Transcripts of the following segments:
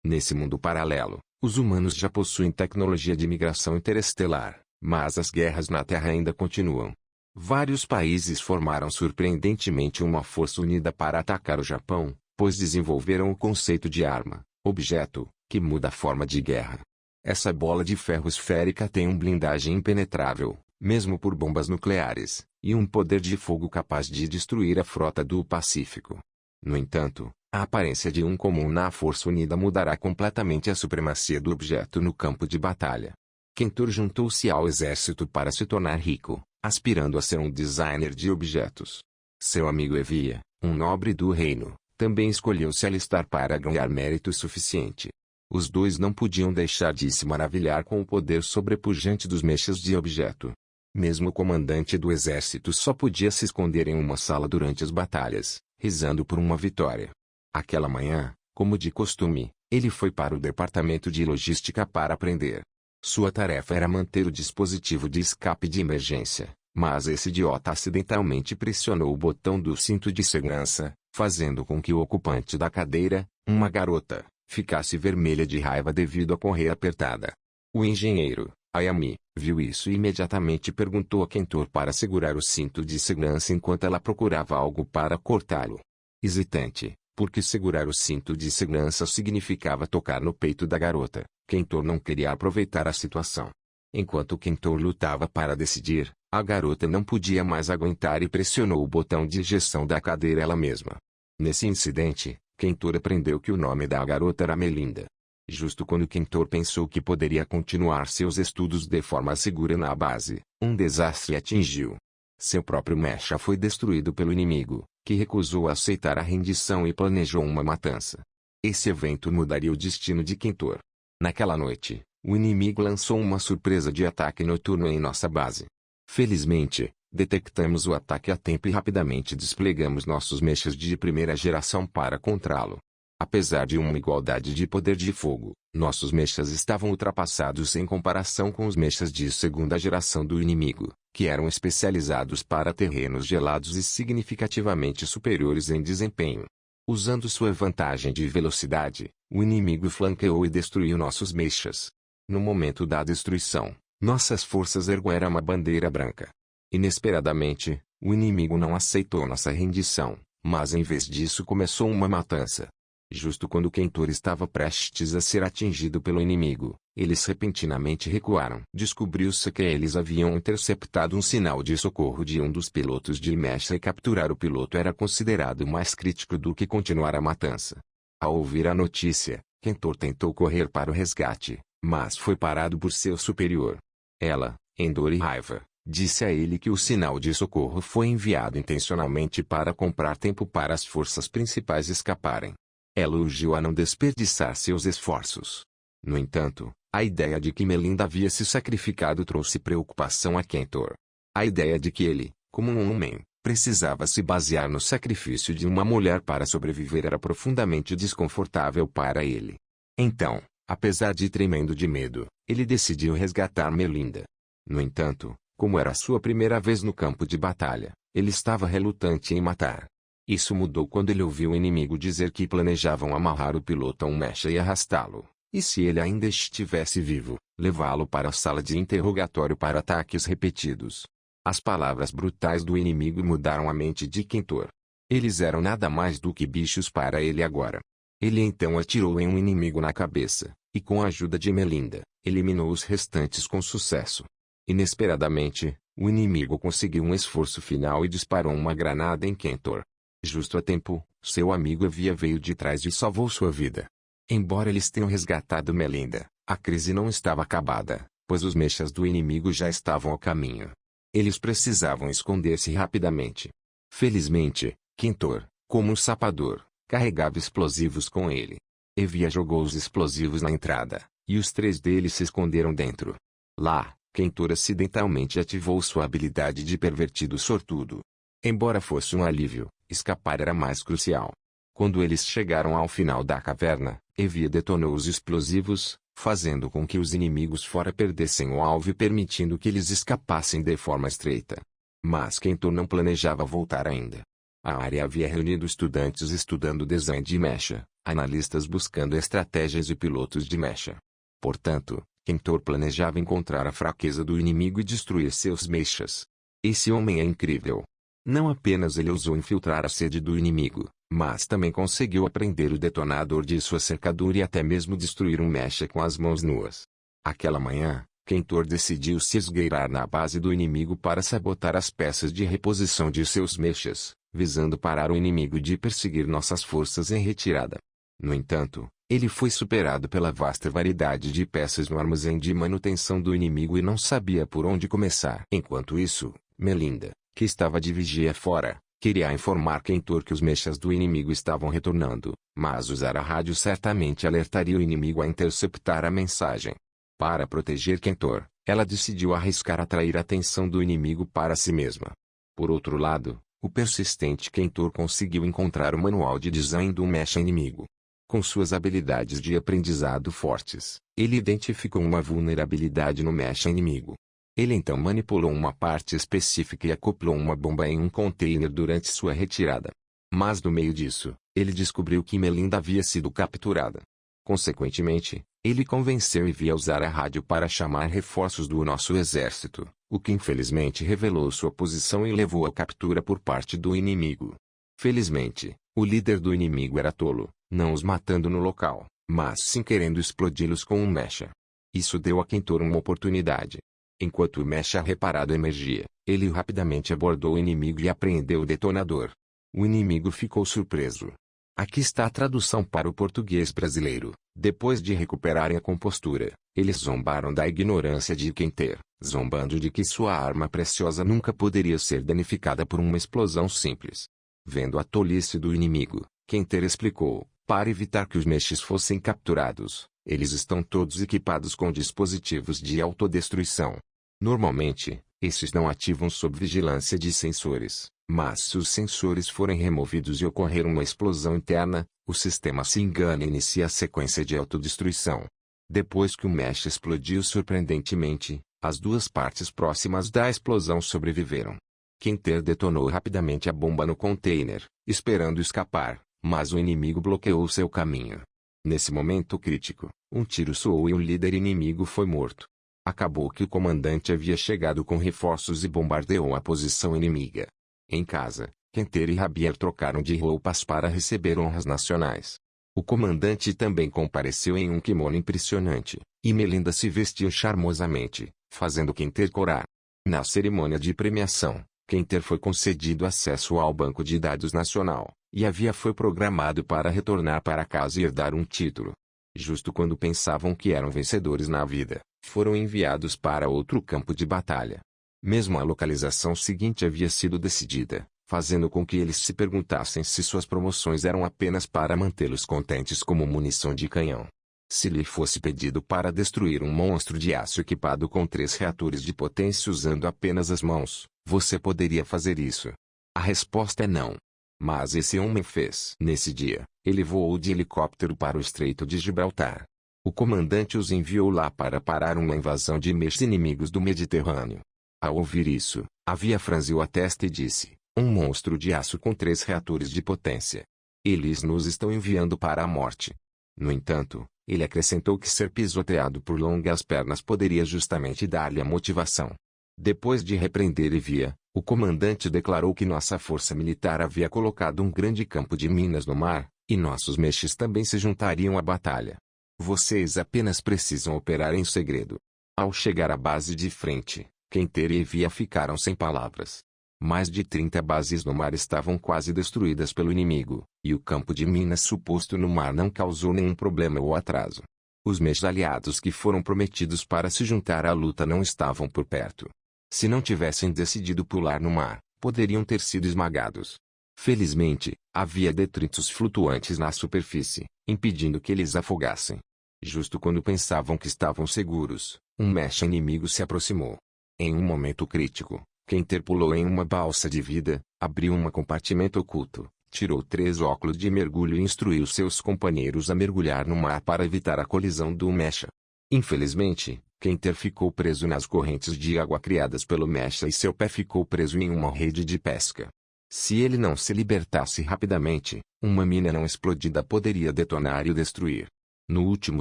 Nesse mundo paralelo, os humanos já possuem tecnologia de migração interestelar, mas as guerras na Terra ainda continuam. Vários países formaram surpreendentemente uma força unida para atacar o Japão, pois desenvolveram o conceito de arma, objeto, que muda a forma de guerra. Essa bola de ferro esférica tem uma blindagem impenetrável, mesmo por bombas nucleares, e um poder de fogo capaz de destruir a frota do Pacífico. No entanto, a aparência de um comum na Força Unida mudará completamente a supremacia do objeto no campo de batalha. Kentor juntou-se ao exército para se tornar rico, aspirando a ser um designer de objetos. Seu amigo Evia, um nobre do reino, também escolheu se alistar para ganhar mérito suficiente. Os dois não podiam deixar de se maravilhar com o poder sobrepujante dos mechas de objeto. Mesmo o comandante do exército só podia se esconder em uma sala durante as batalhas, rezando por uma vitória. Aquela manhã, como de costume, ele foi para o departamento de logística para aprender. Sua tarefa era manter o dispositivo de escape de emergência, mas esse idiota acidentalmente pressionou o botão do cinto de segurança, fazendo com que o ocupante da cadeira, uma garota, ficasse vermelha de raiva devido à correia apertada. O engenheiro, Ayami, viu isso e imediatamente perguntou a Kentor para segurar o cinto de segurança enquanto ela procurava algo para cortá-lo. Hesitante, porque segurar o cinto de segurança significava tocar no peito da garota, Kentor não queria aproveitar a situação. Enquanto Kentor lutava para decidir, a garota não podia mais aguentar e pressionou o botão de ejeção da cadeira ela mesma. Nesse incidente, Kentor aprendeu que o nome da garota era Melinda. Justo quando Kentor pensou que poderia continuar seus estudos de forma segura na base, um desastre atingiu. Seu próprio mecha foi destruído pelo inimigo, que recusou aceitar a rendição e planejou uma matança. Esse evento mudaria o destino de Kentor. Naquela noite, o inimigo lançou uma surpresa de ataque noturno em nossa base. Felizmente, detectamos o ataque a tempo e rapidamente desplegamos nossos mechas de primeira geração para contrá-lo. Apesar de uma igualdade de poder de fogo, nossos mechas estavam ultrapassados em comparação com os mechas de segunda geração do inimigo, que eram especializados para terrenos gelados e significativamente superiores em desempenho. Usando sua vantagem de velocidade, o inimigo flanqueou e destruiu nossos mechas. No momento da destruição, nossas forças ergueram uma bandeira branca. Inesperadamente, o inimigo não aceitou nossa rendição, mas em vez disso começou uma matança. Justo quando Kentor estava prestes a ser atingido pelo inimigo, eles repentinamente recuaram. Descobriu-se que eles haviam interceptado um sinal de socorro de um dos pilotos de mecha e capturar o piloto era considerado mais crítico do que continuar a matança. Ao ouvir a notícia, Kentor tentou correr para o resgate, mas foi parado por seu superior. Ela, em dor e raiva, disse a ele que o sinal de socorro foi enviado intencionalmente para comprar tempo para as forças principais escaparem. Ela urgiu a não desperdiçar seus esforços. No entanto, a ideia de que Melinda havia se sacrificado trouxe preocupação a Kentor. A ideia de que ele, como um homem, precisava se basear no sacrifício de uma mulher para sobreviver era profundamente desconfortável para ele. Então, apesar de tremendo de medo, ele decidiu resgatar Melinda. No entanto, como era sua primeira vez no campo de batalha, ele estava relutante em matar. Isso mudou quando ele ouviu o inimigo dizer que planejavam amarrar o piloto a um mecha e arrastá-lo, e se ele ainda estivesse vivo, levá-lo para a sala de interrogatório para ataques repetidos. As palavras brutais do inimigo mudaram a mente de Kentor. Eles eram nada mais do que bichos para ele agora. Ele então atirou em um inimigo na cabeça, e com a ajuda de Melinda, eliminou os restantes com sucesso. Inesperadamente, o inimigo conseguiu um esforço final e disparou uma granada em Kentor. Justo a tempo, seu amigo Evia veio de trás e salvou sua vida. Embora eles tenham resgatado Melinda, a crise não estava acabada, pois os mechas do inimigo já estavam ao caminho. Eles precisavam esconder-se rapidamente. Felizmente, Kentor, como um sapador, carregava explosivos com ele. Evia jogou os explosivos na entrada, e os 3 deles se esconderam dentro. Lá, Kentor acidentalmente ativou sua habilidade de pervertido sortudo. Embora fosse um alívio, escapar era mais crucial. Quando eles chegaram ao final da caverna, Evia detonou os explosivos, fazendo com que os inimigos fora perdessem o alvo e permitindo que eles escapassem de forma estreita. Mas Kentor não planejava voltar ainda. A área havia reunido estudantes estudando design de mecha, analistas buscando estratégias e pilotos de mecha. Portanto, Kentor planejava encontrar a fraqueza do inimigo e destruir seus mechas. Esse homem é incrível. Não apenas ele ousou infiltrar a sede do inimigo, mas também conseguiu apreender o detonador de sua cercadura e até mesmo destruir um mecha com as mãos nuas. Aquela manhã, Kentor decidiu se esgueirar na base do inimigo para sabotar as peças de reposição de seus mechas, visando parar o inimigo de perseguir nossas forças em retirada. No entanto, ele foi superado pela vasta variedade de peças no armazém de manutenção do inimigo e não sabia por onde começar. Enquanto isso, Melinda, que estava de vigia fora, queria informar Kentor que os mechas do inimigo estavam retornando, mas usar a rádio certamente alertaria o inimigo a interceptar a mensagem. Para proteger Kentor, ela decidiu arriscar atrair a atenção do inimigo para si mesma. Por outro lado, o persistente Kentor conseguiu encontrar o manual de design do mecha inimigo. Com suas habilidades de aprendizado fortes, ele identificou uma vulnerabilidade no mecha inimigo. Ele então manipulou uma parte específica e acoplou uma bomba em um container durante sua retirada. Mas no meio disso, ele descobriu que Melinda havia sido capturada. Consequentemente, ele convenceu Ivy a usar a rádio para chamar reforços do nosso exército, o que infelizmente revelou sua posição e levou à captura por parte do inimigo. Felizmente, o líder do inimigo era tolo, não os matando no local, mas sim querendo explodi-los com um mecha. Isso deu a Kentor uma oportunidade. Enquanto o mecha reparado emergia, ele rapidamente abordou o inimigo e apreendeu o detonador. O inimigo ficou surpreso. Aqui está a tradução para o português brasileiro. Depois de recuperarem a compostura, eles zombaram da ignorância de Kentor, zombando de que sua arma preciosa nunca poderia ser danificada por uma explosão simples. Vendo a tolice do inimigo, Kentor explicou: para evitar que os mechas fossem capturados, eles estão todos equipados com dispositivos de autodestruição. Normalmente, esses não ativam sob vigilância de sensores, mas se os sensores forem removidos e ocorrer uma explosão interna, o sistema se engana e inicia a sequência de autodestruição. Depois que o mecha explodiu surpreendentemente, as duas partes próximas da explosão sobreviveram. Kentor detonou rapidamente a bomba no container, esperando escapar, mas o inimigo bloqueou seu caminho. Nesse momento crítico, um tiro soou e o líder inimigo foi morto. Acabou que o comandante havia chegado com reforços e bombardeou a posição inimiga. Em casa, Kentor e Javier trocaram de roupas para receber honras nacionais. O comandante também compareceu em um kimono impressionante, e Melinda se vestiu charmosamente, fazendo Kentor corar. Na cerimônia de premiação, Kentor foi concedido acesso ao banco de dados nacional, e Javier foi programado para retornar para casa e herdar um título. Justo quando pensavam que eram vencedores na vida, foram enviados para outro campo de batalha. Mesmo a localização seguinte havia sido decidida, fazendo com que eles se perguntassem se suas promoções eram apenas para mantê-los contentes como munição de canhão. Se lhe fosse pedido para destruir um monstro de aço equipado com 3 reatores de potência usando apenas as mãos, você poderia fazer isso? A resposta é não. Mas esse homem fez. Nesse dia, ele voou de helicóptero para o Estreito de Gibraltar. O comandante os enviou lá para parar uma invasão de mechas inimigos do Mediterrâneo. Ao ouvir isso, Javier franziu a testa e disse: um monstro de aço com 3 reatores de potência. Eles nos estão enviando para a morte. No entanto, ele acrescentou que ser pisoteado por longas pernas poderia justamente dar-lhe a motivação. Depois de repreender Evia, o comandante declarou que nossa força militar havia colocado um grande campo de minas no mar, e nossos mechas também se juntariam à batalha. Vocês apenas precisam operar em segredo. Ao chegar à base de frente, Kentor e Evia ficaram sem palavras. Mais de 30 bases no mar estavam quase destruídas pelo inimigo, e o campo de minas suposto no mar não causou nenhum problema ou atraso. Os mechas aliados que foram prometidos para se juntar à luta não estavam por perto. Se não tivessem decidido pular no mar, poderiam ter sido esmagados. Felizmente, havia detritos flutuantes na superfície, impedindo que eles afogassem. Justo quando pensavam que estavam seguros, um mecha inimigo se aproximou. Em um momento crítico, Kentor pulou em uma balsa de vida, abriu um compartimento oculto, tirou 3 óculos de mergulho e instruiu seus companheiros a mergulhar no mar para evitar a colisão do mecha. Infelizmente, Kentor ficou preso nas correntes de água criadas pelo mecha e seu pé ficou preso em uma rede de pesca. Se ele não se libertasse rapidamente, uma mina não explodida poderia detonar e o destruir. No último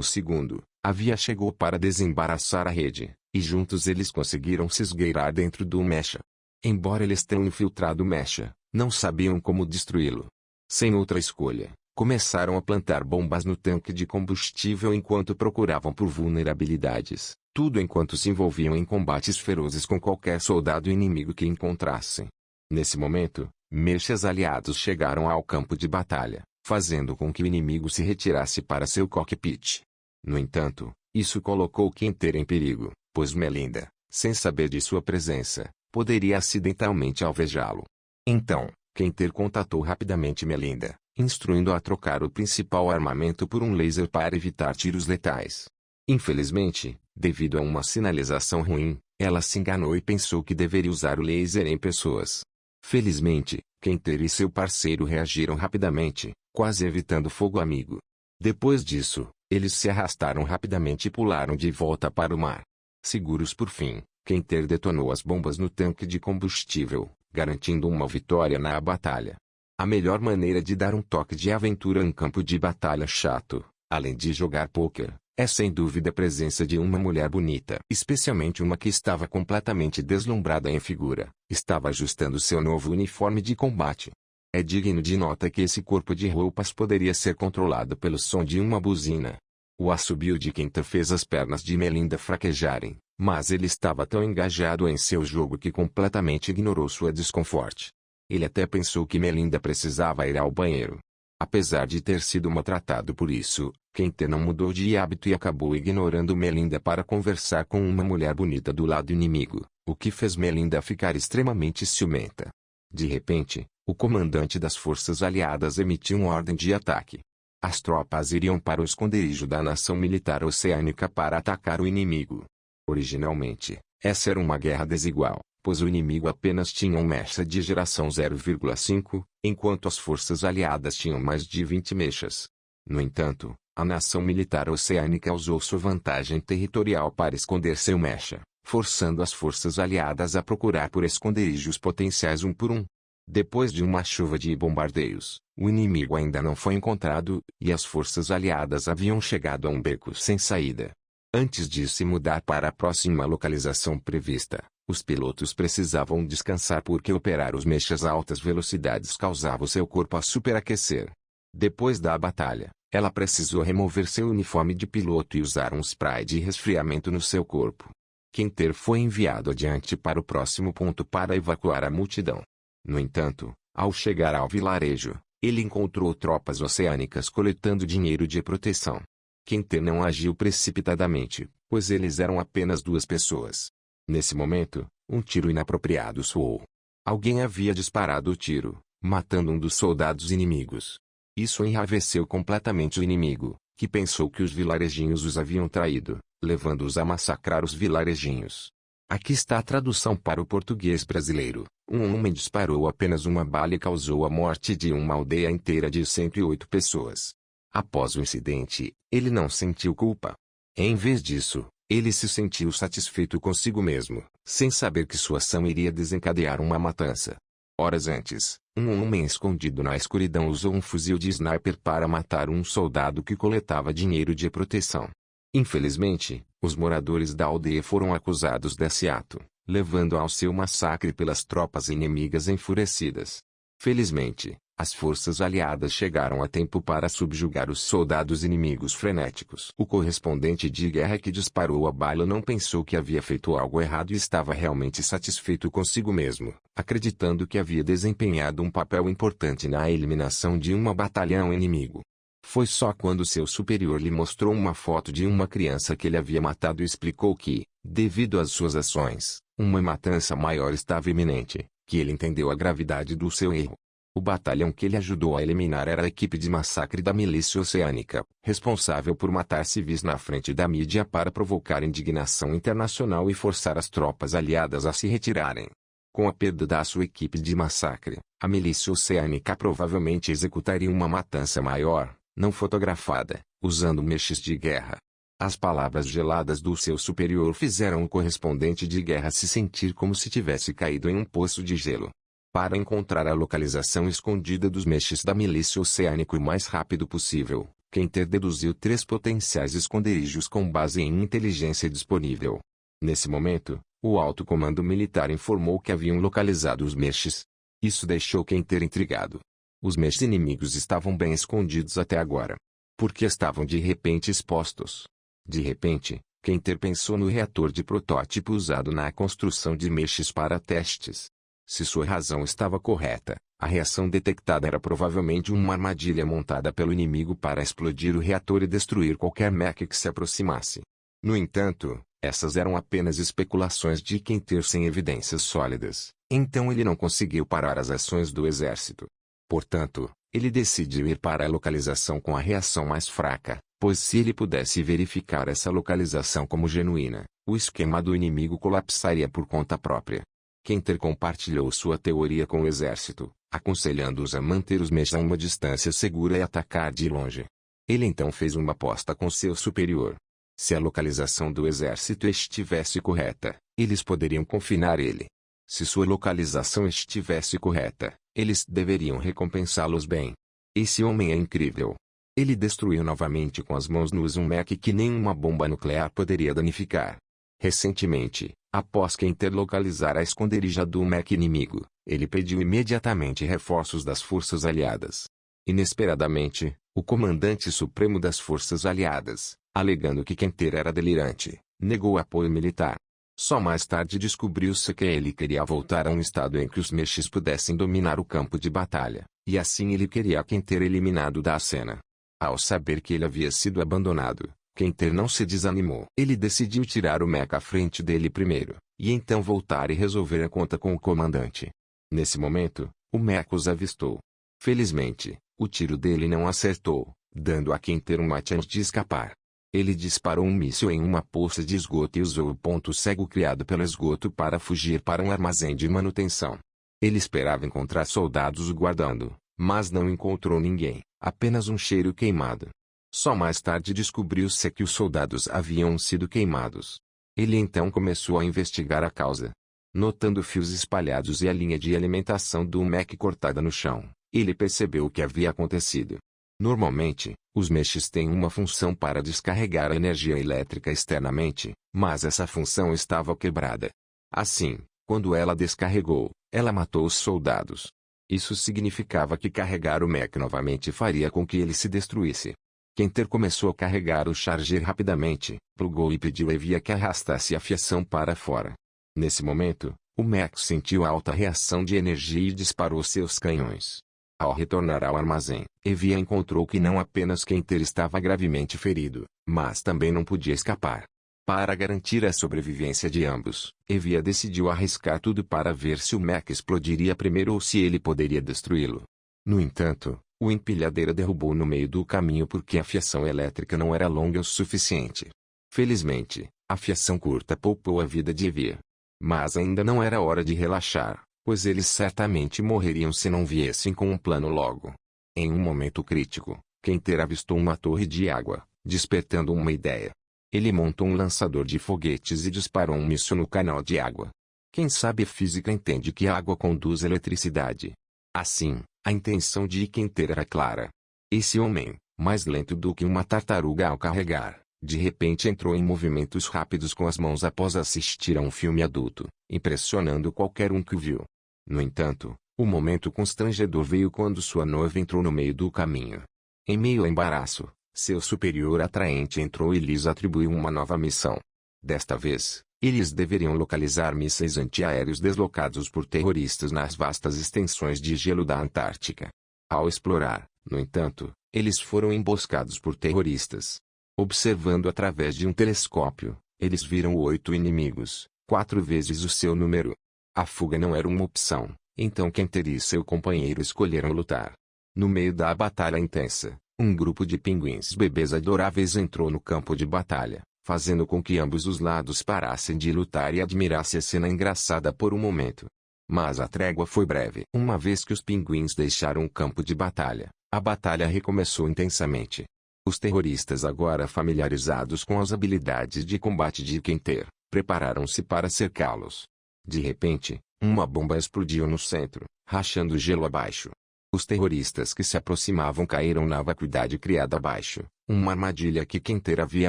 segundo, a Via chegou para desembaraçar a rede, e juntos eles conseguiram se esgueirar dentro do mecha. Embora eles tenham infiltrado o mecha, não sabiam como destruí-lo. Sem outra escolha, começaram a plantar bombas no tanque de combustível enquanto procuravam por vulnerabilidades, tudo enquanto se envolviam em combates ferozes com qualquer soldado inimigo que encontrassem. Nesse momento, mechas aliados chegaram ao campo de batalha, fazendo com que o inimigo se retirasse para seu cockpit. No entanto, isso colocou Quinter em perigo, pois Melinda, sem saber de sua presença, poderia acidentalmente alvejá-lo. Então, Quinter contatou rapidamente Melinda, instruindo-a a trocar o principal armamento por um laser para evitar tiros letais. Infelizmente, devido a uma sinalização ruim, ela se enganou e pensou que deveria usar o laser em pessoas. Felizmente, Quinter e seu parceiro reagiram rapidamente, quase evitando fogo amigo. Depois disso, eles se arrastaram rapidamente e pularam de volta para o mar. Seguros por fim, Quinter detonou as bombas no tanque de combustível, garantindo uma vitória na batalha. A melhor maneira de dar um toque de aventura em campo de batalha chato, além de jogar pôquer, é sem dúvida a presença de uma mulher bonita. Especialmente uma que estava completamente deslumbrada em figura, estava ajustando seu novo uniforme de combate. É digno de nota que esse corpo de roupas poderia ser controlado pelo som de uma buzina. O assobio de Quinter fez as pernas de Melinda fraquejarem, mas ele estava tão engajado em seu jogo que completamente ignorou sua desconforto. Ele até pensou que Melinda precisava ir ao banheiro. Apesar de ter sido maltratado por isso, Quinter não mudou de hábito e acabou ignorando Melinda para conversar com uma mulher bonita do lado inimigo, o que fez Melinda ficar extremamente ciumenta. De repente, o comandante das forças aliadas emitiu uma ordem de ataque. As tropas iriam para o esconderijo da nação militar oceânica para atacar o inimigo. Originalmente, essa era uma guerra desigual, pois o inimigo apenas tinha um mecha de geração 0,5, enquanto as forças aliadas tinham mais de 20 mechas. No entanto, a nação militar oceânica usou sua vantagem territorial para esconder seu mecha, forçando as forças aliadas a procurar por esconderijos potenciais um por um. Depois de uma chuva de bombardeios, o inimigo ainda não foi encontrado, e as forças aliadas haviam chegado a um beco sem saída. Antes de se mudar para a próxima localização prevista, os pilotos precisavam descansar porque operar os mechas a altas velocidades causava o seu corpo a superaquecer. Depois da batalha, ela precisou remover seu uniforme de piloto e usar um spray de resfriamento no seu corpo. Quinter foi enviado adiante para o próximo ponto para evacuar a multidão. No entanto, ao chegar ao vilarejo, ele encontrou tropas oceânicas coletando dinheiro de proteção. Quinter não agiu precipitadamente, pois eles eram apenas 2 pessoas. Nesse momento, um tiro inapropriado soou. Alguém havia disparado o tiro, matando um dos soldados inimigos. Isso enraiveceu completamente o inimigo, que pensou que os vilarejinhos os haviam traído, levando-os a massacrar os vilarejinhos. Aqui está a tradução para o português brasileiro. Um homem disparou apenas uma bala e causou a morte de uma aldeia inteira de 108 pessoas. Após o incidente, ele não sentiu culpa. Em vez disso, ele se sentiu satisfeito consigo mesmo, sem saber que sua ação iria desencadear uma matança. Horas antes, um homem escondido na escuridão usou um fuzil de sniper para matar um soldado que coletava dinheiro de proteção. Infelizmente, os moradores da aldeia foram acusados desse ato, levando ao seu massacre pelas tropas inimigas enfurecidas. Felizmente, as forças aliadas chegaram a tempo para subjugar os soldados inimigos frenéticos. O correspondente de guerra que disparou a bala não pensou que havia feito algo errado e estava realmente satisfeito consigo mesmo, acreditando que havia desempenhado um papel importante na eliminação de um batalhão inimigo. Foi só quando seu superior lhe mostrou uma foto de uma criança que ele havia matado e explicou que, devido às suas ações, uma matança maior estava iminente, que ele entendeu a gravidade do seu erro. O batalhão que ele ajudou a eliminar era a equipe de massacre da milícia oceânica, responsável por matar civis na frente da mídia para provocar indignação internacional e forçar as tropas aliadas a se retirarem. Com a perda da sua equipe de massacre, a milícia oceânica provavelmente executaria uma matança maior, não fotografada, usando mechas de guerra. As palavras geladas do seu superior fizeram o correspondente de guerra se sentir como se tivesse caído em um poço de gelo. Para encontrar a localização escondida dos mechas da milícia oceânica o mais rápido possível, Quenter deduziu 3 potenciais esconderijos com base em inteligência disponível. Nesse momento, o alto comando militar informou que haviam localizado os mechas. Isso deixou Quenter intrigado. Os mechas inimigos estavam bem escondidos até agora. Por que estavam de repente expostos? De repente, Quenter pensou no reator de protótipo usado na construção de mechas para testes. Se sua razão estava correta, a reação detectada era provavelmente uma armadilha montada pelo inimigo para explodir o reator e destruir qualquer mecha que se aproximasse. No entanto, essas eram apenas especulações de Quenter sem evidências sólidas, então ele não conseguiu parar as ações do exército. Portanto, ele decidiu ir para a localização com a reação mais fraca, pois se ele pudesse verificar essa localização como genuína, o esquema do inimigo colapsaria por conta própria. Quenter compartilhou sua teoria com o exército, aconselhando-os a manter os mechas a uma distância segura e atacar de longe. Ele então fez uma aposta com seu superior. Se a localização do exército estivesse correta, eles poderiam confinar ele. Se sua localização estivesse correta, eles deveriam recompensá-los bem. Esse homem é incrível. Ele destruiu novamente com as mãos nuas um mech que nenhuma bomba nuclear poderia danificar. Recentemente, após Quenter localizar a esconderijo do mech inimigo, ele pediu imediatamente reforços das forças aliadas. Inesperadamente, o comandante supremo das forças aliadas, alegando que Quenter era delirante, negou apoio militar. Só mais tarde descobriu-se que ele queria voltar a um estado em que os mechas pudessem dominar o campo de batalha, e assim ele queria Quenter eliminado da cena. Ao saber que ele havia sido abandonado, Quenter não se desanimou. Ele decidiu tirar o mecha à frente dele primeiro, e então voltar e resolver a conta com o comandante. Nesse momento, o mecha os avistou. Felizmente, o tiro dele não acertou, dando a Quenter uma chance de escapar. Ele disparou um míssil em uma poça de esgoto e usou o ponto cego criado pelo esgoto para fugir para um armazém de manutenção. Ele esperava encontrar soldados o guardando, mas não encontrou ninguém, apenas um cheiro queimado. Só mais tarde descobriu-se que os soldados haviam sido queimados. Ele então começou a investigar a causa. Notando fios espalhados e a linha de alimentação do mech cortada no chão, ele percebeu o que havia acontecido. Normalmente, os mechas têm uma função para descarregar a energia elétrica externamente, mas essa função estava quebrada. Assim, quando ela descarregou, ela matou os soldados. Isso significava que carregar o mech novamente faria com que ele se destruísse. Quenter começou a carregar o charger rapidamente, plugou e pediu a Evia que arrastasse a fiação para fora. Nesse momento, o mech sentiu alta reação de energia e disparou seus canhões. Ao retornar ao armazém, Evia encontrou que não apenas Quenter estava gravemente ferido, mas também não podia escapar. Para garantir a sobrevivência de ambos, Evia decidiu arriscar tudo para ver se o mech explodiria primeiro ou se ele poderia destruí-lo. No entanto, o empilhadeira derrubou no meio do caminho porque a fiação elétrica não era longa o suficiente. Felizmente, a fiação curta poupou a vida de Evia. Mas ainda não era hora de relaxar, pois eles certamente morreriam se não viessem com um plano logo. Em um momento crítico, Quenter avistou uma torre de água, despertando uma ideia. Ele montou um lançador de foguetes e disparou um míssil no canal de água. Quem sabe física entende que a água conduz eletricidade. Assim, a intenção de Quenter era clara. Esse homem, mais lento do que uma tartaruga ao carregar, de repente entrou em movimentos rápidos com as mãos após assistir a um filme adulto, impressionando qualquer um que o viu. No entanto, o momento constrangedor veio quando sua noiva entrou no meio do caminho. Em meio ao embaraço, seu superior atraente entrou e lhes atribuiu uma nova missão. Desta vez, eles deveriam localizar mísseis antiaéreos deslocados por terroristas nas vastas extensões de gelo da Antártica. Ao explorar, no entanto, eles foram emboscados por terroristas. Observando através de um telescópio, eles viram 8 inimigos, 4 vezes o seu número. A fuga não era uma opção, então Quenter e seu companheiro escolheram lutar. No meio da batalha intensa, um grupo de pinguins bebês adoráveis entrou no campo de batalha, fazendo com que ambos os lados parassem de lutar e admirassem a cena engraçada por um momento. Mas a trégua foi breve. Uma vez que os pinguins deixaram o campo de batalha, a batalha recomeçou intensamente. Os terroristas, agora familiarizados com as habilidades de combate de Quenter, prepararam-se para cercá-los. De repente, Uma bomba explodiu no centro, rachando o gelo abaixo. Os terroristas que se aproximavam caíram na vacuidade criada abaixo, uma armadilha que Quinter havia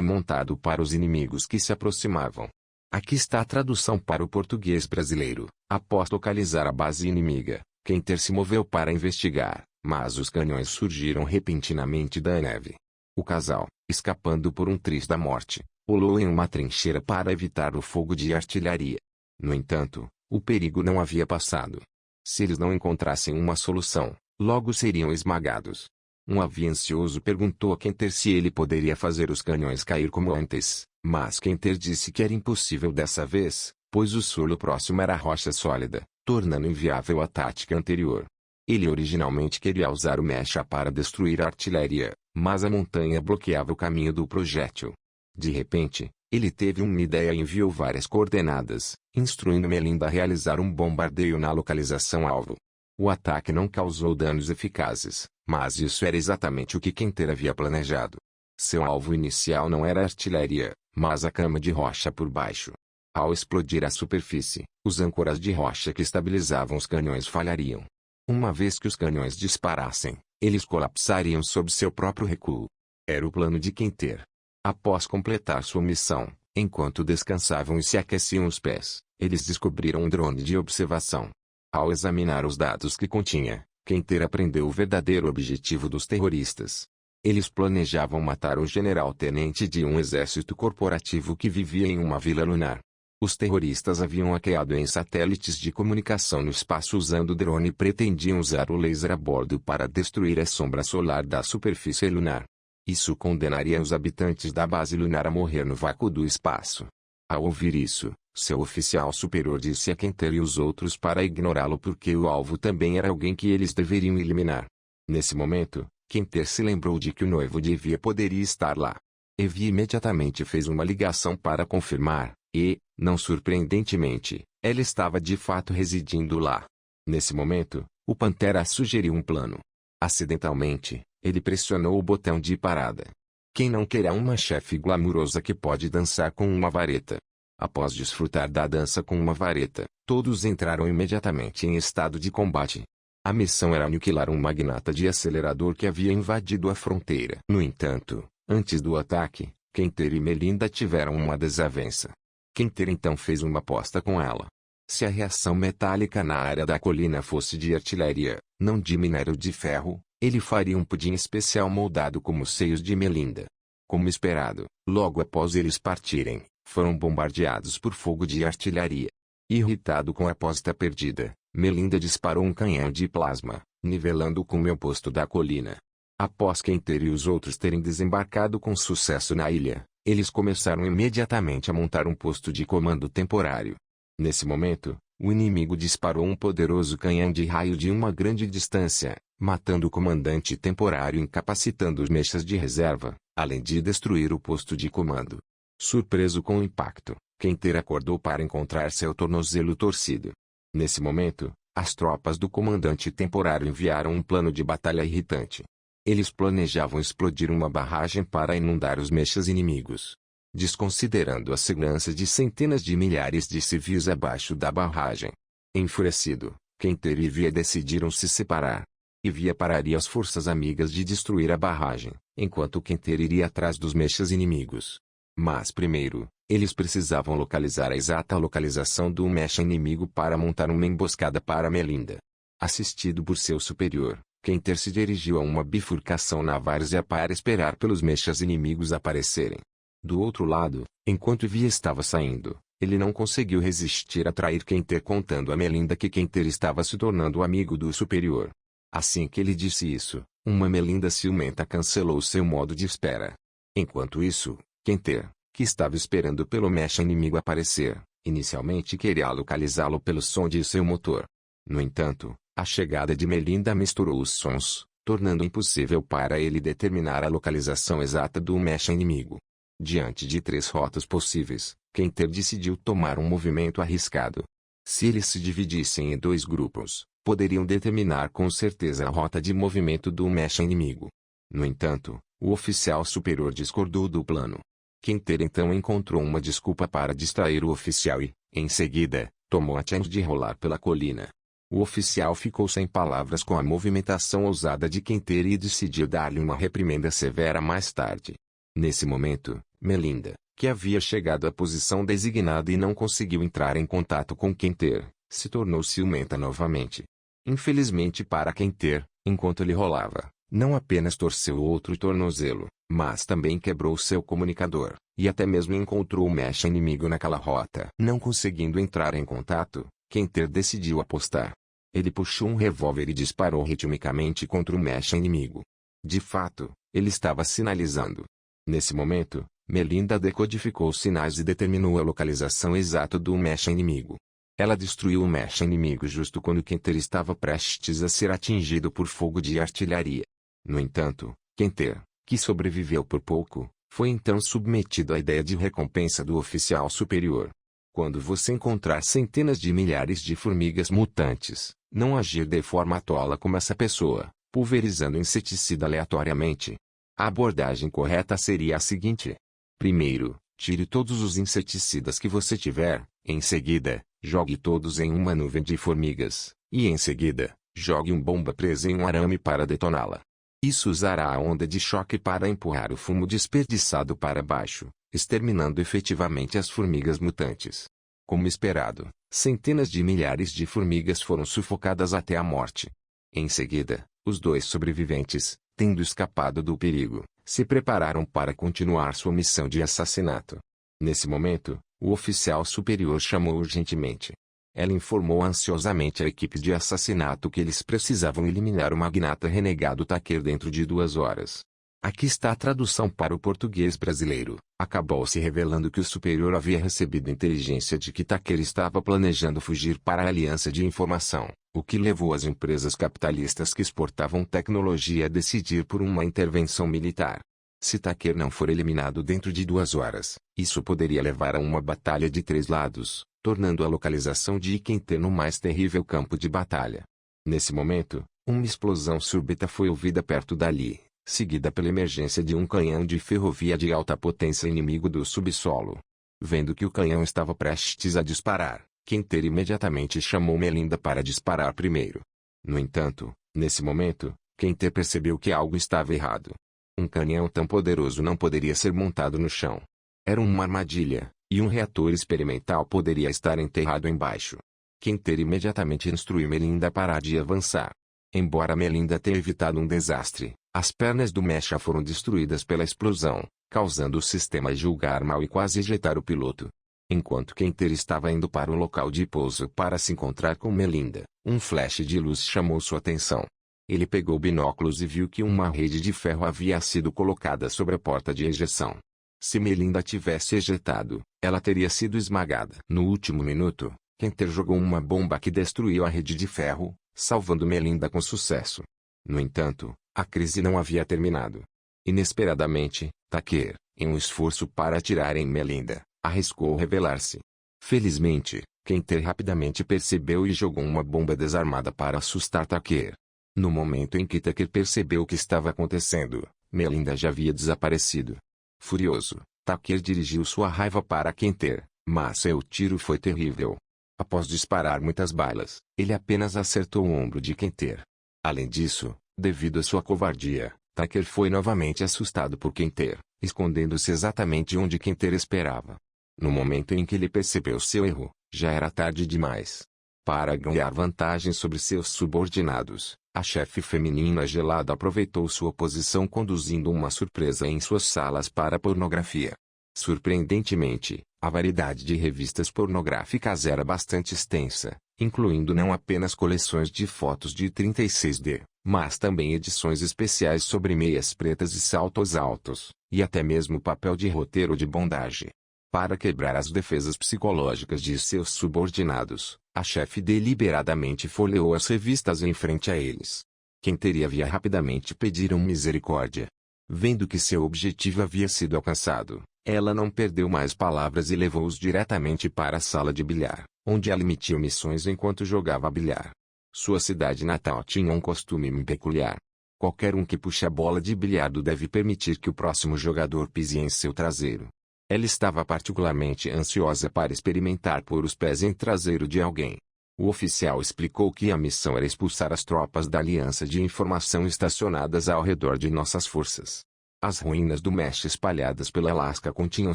montado para os inimigos que se aproximavam. Aqui está a tradução para o português brasileiro. Após localizar a base inimiga, Quinter se moveu para investigar, mas os canhões surgiram repentinamente da neve. O casal, escapando por um triz da morte, pulou em uma trincheira para evitar o fogo de artilharia. No entanto, o perigo não havia passado. Se eles não encontrassem uma solução, logo seriam esmagados. Um aviancioso perguntou a Quinter se ele poderia fazer os canhões cair como antes, mas Quinter disse que era impossível dessa vez, pois o solo próximo era rocha sólida, tornando inviável a tática anterior. Ele originalmente queria usar o mecha para destruir a artilharia, mas a montanha bloqueava o caminho do projétil. De repente, ele teve uma ideia e enviou várias coordenadas, instruindo Melinda a realizar um bombardeio na localização-alvo. O ataque não causou danos eficazes, mas isso era exatamente o que Quinter havia planejado. Seu alvo inicial não era a artilharia, mas a cama de rocha por baixo. Ao explodir a superfície, os âncoras de rocha que estabilizavam os canhões falhariam. Uma vez que os canhões disparassem, eles colapsariam sob seu próprio recuo. Era o plano de Quinter. Após completar sua missão, enquanto descansavam e se aqueciam os pés, eles descobriram um drone de observação. Ao examinar os dados que continha, Quinter aprendeu o verdadeiro objetivo dos terroristas. Eles planejavam matar o general-tenente de um exército corporativo que vivia em uma vila lunar. Os terroristas haviam hackeado em satélites de comunicação no espaço usando o drone e pretendiam usar o laser a bordo para destruir a sombra solar da superfície lunar. Isso condenaria os habitantes da base lunar a morrer no vácuo do espaço. Ao ouvir isso, seu oficial superior disse a Quinter e os outros para ignorá-lo porque o alvo também era alguém que eles deveriam eliminar. Nesse momento, Quinter se lembrou de que o noivo de Evie poderia estar lá. Evie imediatamente fez uma ligação para confirmar, e, não surpreendentemente, ela estava de fato residindo lá. Nesse momento, o Pantera sugeriu um plano. Acidentalmente, ele pressionou o botão de parada. Quem não quer uma chefe glamurosa que pode dançar com uma vareta? Após desfrutar da dança com uma vareta, todos entraram imediatamente em estado de combate. A missão era aniquilar um magnata de acelerador que havia invadido a fronteira. No entanto, antes do ataque, Quinter e Melinda tiveram uma desavença. Quinter então fez uma aposta com ela. Se a reação metálica na área da colina fosse de artilharia, não de minério de ferro, ele faria um pudim especial moldado como os seios de Melinda. Como esperado, logo após eles partirem, foram bombardeados por fogo de artilharia. Irritado com a aposta perdida, Melinda disparou um canhão de plasma, nivelando o cume oposto da colina. Após Quinter e os outros terem desembarcado com sucesso na ilha, eles começaram imediatamente a montar um posto de comando temporário. Nesse momento, o inimigo disparou um poderoso canhão de raio de uma grande distância, matando o comandante temporário e incapacitando os mechas de reserva, além de destruir o posto de comando. Surpreso com o impacto, Quinter acordou para encontrar seu tornozelo torcido. Nesse momento, as tropas do comandante temporário enviaram um plano de batalha irritante. Eles planejavam explodir uma barragem para inundar os mechas inimigos. Desconsiderando a segurança de centenas de milhares de civis abaixo da barragem. Enfurecido, Quinter e Evie decidiram se separar. Evie pararia as forças amigas de destruir a barragem, enquanto Quinter iria atrás dos mechas inimigos. Mas primeiro, eles precisavam localizar a exata localização do mecha inimigo para montar uma emboscada para Melinda. Assistido por seu superior, Quinter se dirigiu a uma bifurcação na várzea para esperar pelos mechas inimigos aparecerem. Do outro lado, enquanto Evie estava saindo, ele não conseguiu resistir a trair Quinter contando a Melinda que Quinter estava se tornando amigo do superior. Assim que ele disse isso, uma Melinda ciumenta cancelou seu modo de espera. Enquanto isso, Quinter, que estava esperando pelo mecha inimigo aparecer, inicialmente queria localizá-lo pelo som de seu motor. No entanto, a chegada de Melinda misturou os sons, tornando impossível para ele determinar a localização exata do mecha inimigo. Diante de 3 rotas possíveis, Quinter decidiu tomar um movimento arriscado. Se eles se dividissem em 2 grupos, poderiam determinar com certeza a rota de movimento do mecha inimigo. No entanto, o oficial superior discordou do plano. Quinter então encontrou uma desculpa para distrair o oficial e, em seguida, tomou a chance de rolar pela colina. O oficial ficou sem palavras com a movimentação ousada de Quentin e decidiu dar-lhe uma reprimenda severa mais tarde. Nesse momento, Melinda, que havia chegado à posição designada e não conseguiu entrar em contato com Quentin, se tornou ciumenta novamente. Infelizmente para Quentin, enquanto ele rolava, não apenas torceu o outro tornozelo, mas também quebrou seu comunicador, e até mesmo encontrou o mecha inimigo naquela rota. Não conseguindo entrar em contato, Quentin decidiu apostar. Ele puxou um revólver e disparou ritmicamente contra o mecha inimigo. De fato, ele estava sinalizando. Nesse momento, Melinda decodificou os sinais e determinou a localização exata do mecha inimigo. Ela destruiu o mecha inimigo justo quando Quentin estava prestes a ser atingido por fogo de artilharia. No entanto, Quentin, que sobreviveu por pouco, foi então submetido à ideia de recompensa do oficial superior. Quando você encontrar centenas de milhares de formigas mutantes, não agir de forma tola como essa pessoa, pulverizando inseticida aleatoriamente. A abordagem correta seria a seguinte. Primeiro, tire todos os inseticidas que você tiver, em seguida, jogue todos em uma nuvem de formigas, e em seguida, jogue uma bomba presa em um arame para detoná-la. Isso usará a onda de choque para empurrar o fumo desperdiçado para baixo, exterminando efetivamente as formigas mutantes. Como esperado, centenas de milhares de formigas foram sufocadas até a morte. Em seguida, os dois sobreviventes, tendo escapado do perigo, se prepararam para continuar sua missão de assassinato. Nesse momento, o oficial superior chamou urgentemente. Ela informou ansiosamente à equipe de assassinato que eles precisavam eliminar o magnata renegado Tucker dentro de 2 horas. Aqui está a tradução para o português brasileiro. Acabou-se revelando que o superior havia recebido inteligência de que Tucker estava planejando fugir para a Aliança de Informação, o que levou as empresas capitalistas que exportavam tecnologia a decidir por uma intervenção militar. Se Tucker não for eliminado dentro de 2 horas, isso poderia levar a uma batalha de 3 lados, tornando a localização de Quentin no mais terrível campo de batalha. Nesse momento, uma explosão súbita foi ouvida perto dali, seguida pela emergência de um canhão de ferrovia de alta potência inimigo do subsolo. Vendo que o canhão estava prestes a disparar, Quentin imediatamente chamou Melinda para disparar primeiro. No entanto, nesse momento, Quentin percebeu que algo estava errado. Um canhão tão poderoso não poderia ser montado no chão. Era uma armadilha, e um reator experimental poderia estar enterrado embaixo. Quentin imediatamente instruiu Melinda a parar de avançar. Embora Melinda tenha evitado um desastre, as pernas do mecha foram destruídas pela explosão, causando o sistema a julgar mal e quase ejetar o piloto. Enquanto Quentin estava indo para o local de pouso para se encontrar com Melinda, um flash de luz chamou sua atenção. Ele pegou binóculos e viu que uma rede de ferro havia sido colocada sobre a porta de ejeção. Se Melinda tivesse ejetado, ela teria sido esmagada. No último minuto, Quentin jogou uma bomba que destruiu a rede de ferro, salvando Melinda com sucesso. No entanto, a crise não havia terminado. Inesperadamente, Tucker, em um esforço para atirar em Melinda, arriscou revelar-se. Felizmente, Quentin rapidamente percebeu e jogou uma bomba desarmada para assustar Tucker. No momento em que Tucker percebeu o que estava acontecendo, Melinda já havia desaparecido. Furioso, Tucker dirigiu sua raiva para Quentin, mas seu tiro foi terrível. Após disparar muitas balas, ele apenas acertou o ombro de Quentin. Além disso, devido à sua covardia, Tucker foi novamente assustado por Quentin, escondendo-se exatamente onde Quentin esperava. No momento em que ele percebeu seu erro, já era tarde demais. Para ganhar vantagem sobre seus subordinados, a chefe feminina gelada aproveitou sua posição conduzindo uma surpresa em suas salas para pornografia. Surpreendentemente, a variedade de revistas pornográficas era bastante extensa, incluindo não apenas coleções de fotos de 36D, mas também edições especiais sobre meias pretas e saltos altos, e até mesmo papel de roteiro de bondage. Para quebrar as defesas psicológicas de seus subordinados, a chefe deliberadamente folheou as revistas em frente a eles. Quentin havia rapidamente pediram misericórdia. Vendo que seu objetivo havia sido alcançado, ela não perdeu mais palavras e levou-os diretamente para a sala de bilhar, onde ela emitiu missões enquanto jogava bilhar. Sua cidade natal tinha um costume peculiar. Qualquer um que puxe a bola de bilhardo deve permitir que o próximo jogador pise em seu traseiro. Ela estava particularmente ansiosa para experimentar pôr os pés em traseiro de alguém. O oficial explicou que a missão era expulsar as tropas da Aliança de Informação estacionadas ao redor de nossas forças. As ruínas do Mesh espalhadas pela Alasca continham